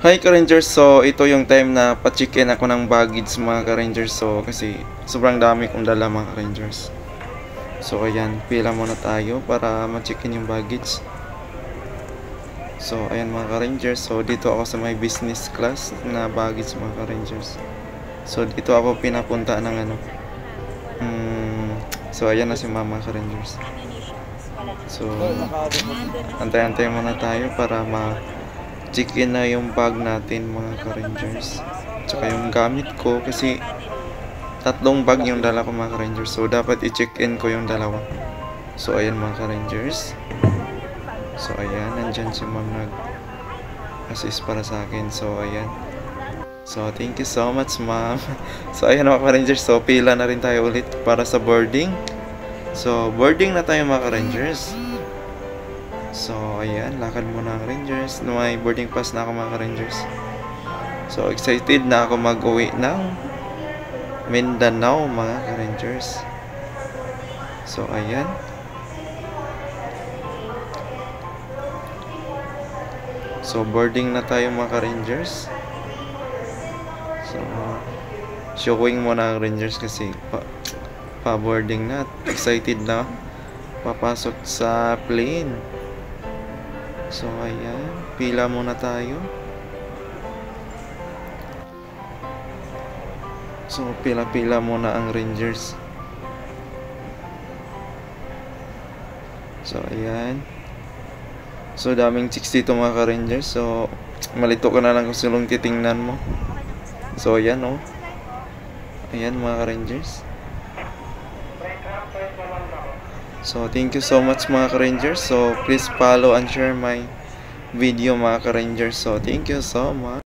Hi ka-Rangers, so ito yung time na pa-check-in ako ng baggage mga ka-Rangers. So kasi sobrang dami kong dala mga ka-Rangers. So ayan, pila muna tayo para ma-check-in yung baggage. So ayan mga ka-Rangers, so dito ako sa may business class na baggage mga ka-Rangers. So dito ako pinapunta ng ano. So ayan na si mama ka-Rangers. So antay-antay muna tayo para check-in na yung bag natin mga ka-Rangers. Tsaka yung gamit ko kasi tatlong bag yung dala ko mga ka-Rangers. So dapat i-check-in ko yung dalawa. So ayan mga ka-Rangers. So ayan, nandyan si ma'am nag-assist para sa akin. So ayan. So thank you so much ma'am. So ayan mga ka-Rangers. So pila na rin tayo ulit para sa boarding. So boarding na tayo mga ka-Rangers. So, ayan, lakad muna ang Rangers. May boarding pass na ako mga Rangers. So, excited na ako mag-uwi ng Mindanao mga Rangers. So, ayan. So, boarding na tayo mga Rangers. So, showing muna ang Rangers kasi pa-boarding na. Excited na papasok sa plane. So, ayan. Pila muna tayo. So, pila-pila muna ang Rangers. So, ayan. So, daming chicks dito mga ka-Rangers. So, malito ka na lang kung sinong titingnan mo. So, ayan o. Ayan mga ka-Rangers. So, thank you so much mga ka-Rangers. So, please follow and share my video mga ka-Rangers. So, thank you so much.